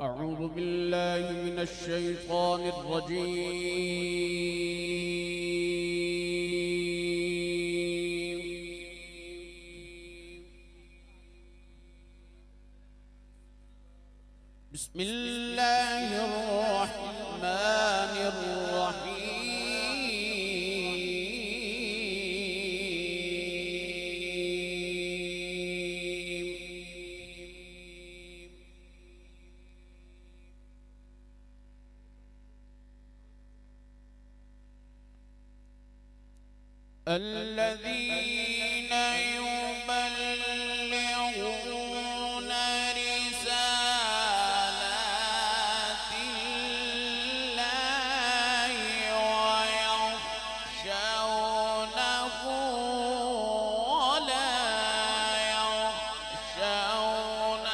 أعوذ بالله من الشيطان الرجيم. بسم الله الرحمن الرحيم. الذين يبلغون رسالات الله ويخشونه ولا يخشون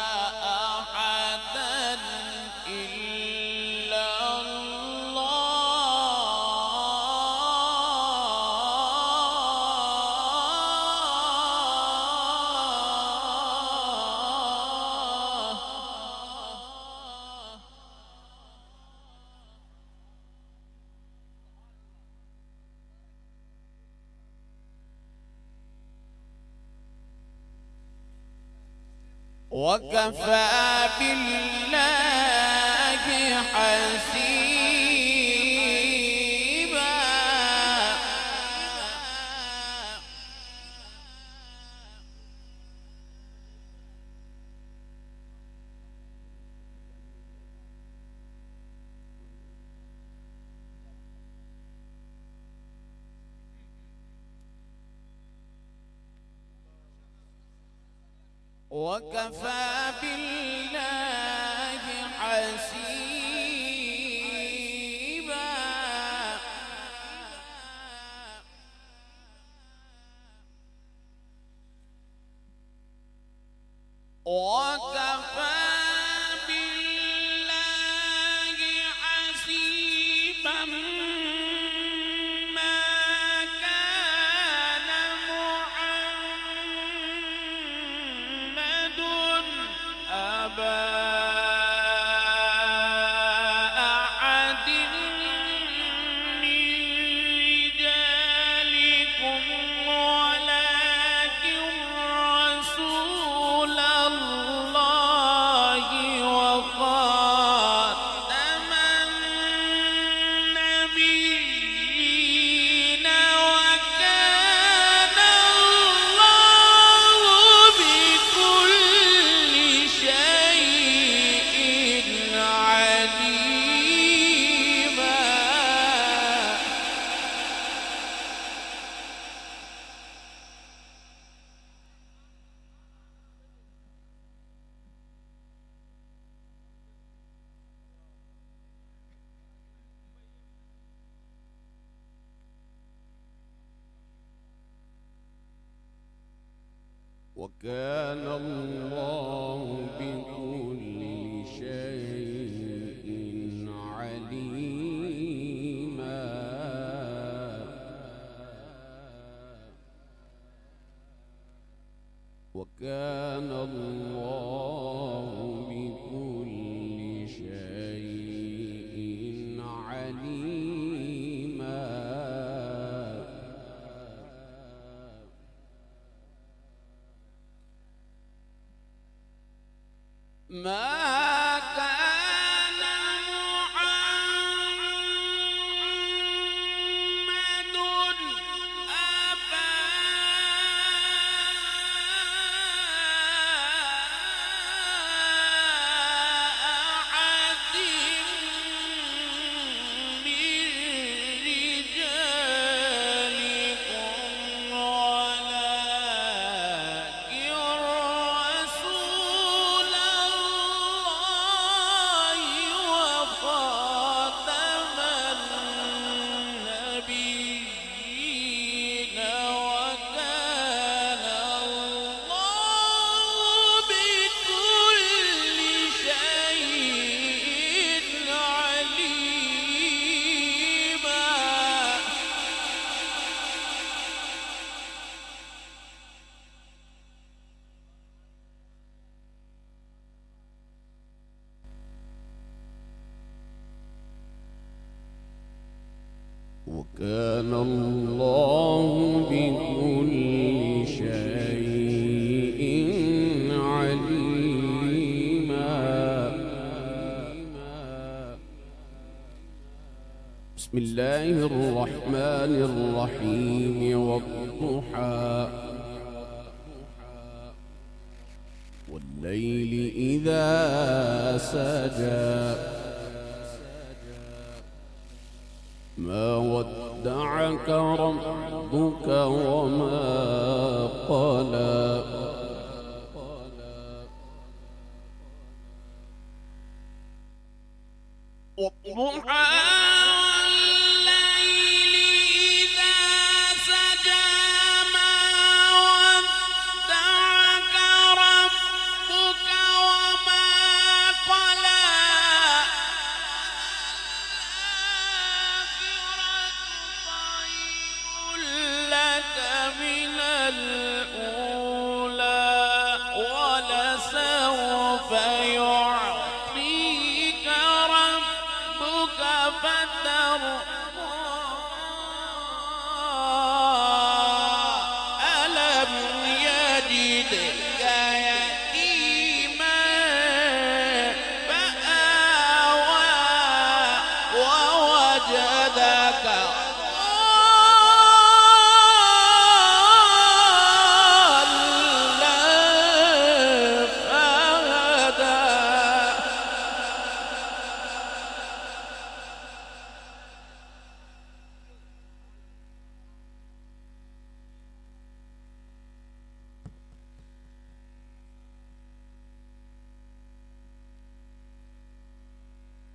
أحدا إلا وكفى بالله حسيبا. وكفى بالله حسيبا. وكفى بالله حسيبا. ما كان محمد أبا أحد من رجالكم ولكن رسول الله وخاتم النبيين وكان الله بكل شيء عليما. وكان الله بكل شيء عليما. وكان الله بكل شيء عليما. ما كان محمد أبا أحد من رجالكم ولكن رسول الله كان الله بكل شيء عليما. بسم الله الرحمن الرحيم. والضحى والليل إذا سجى ما ودعك ربك وما قلى والضحى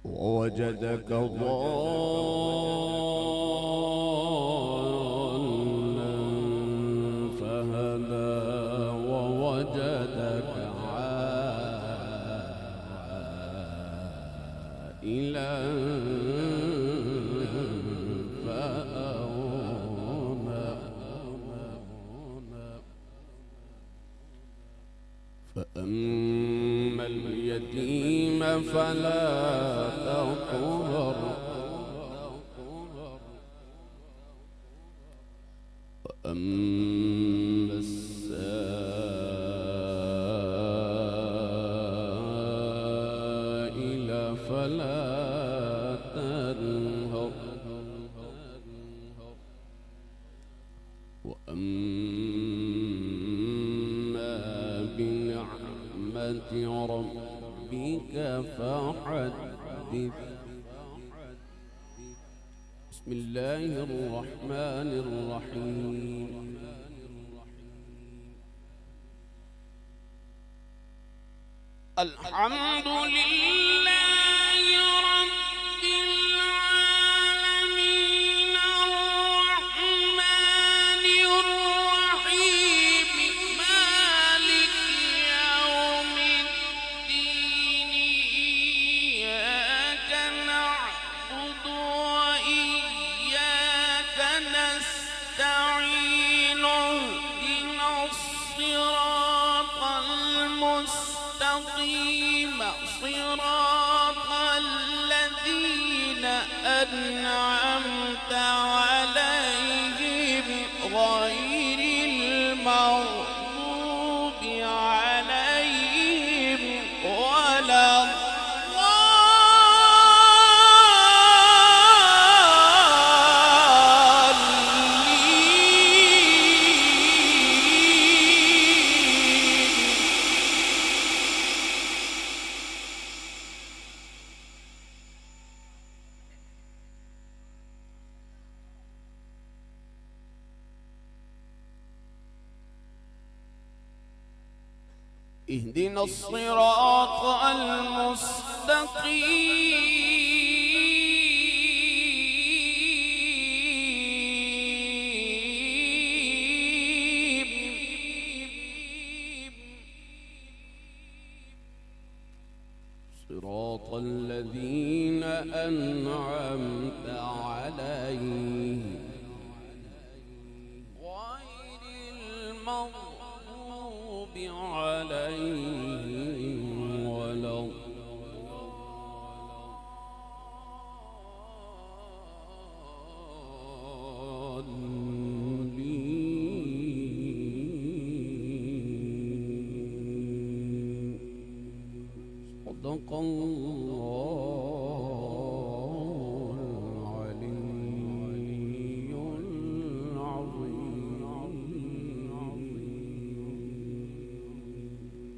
ووجدك ضالا فهدى ووجدك عائلا فأغنى فأما اليتيم فلا تقهر وأما السائل فلا تنهر وأما بنعمة ربك فحدث. بسم الله الرحمن الرحيم. الحمد لله رب العالمين الرحمن الرحيم مالك يوم الدين إياك نعبد وإياك نستعين اهدنا الصراط المستقيم صراط الذين أنعمت عليهم غير المغضوب عليهم ولا اهدنا الصراط المستقيم صراط الذين أنعمت عليهم غير المغضوب عليهم ولا صدق الله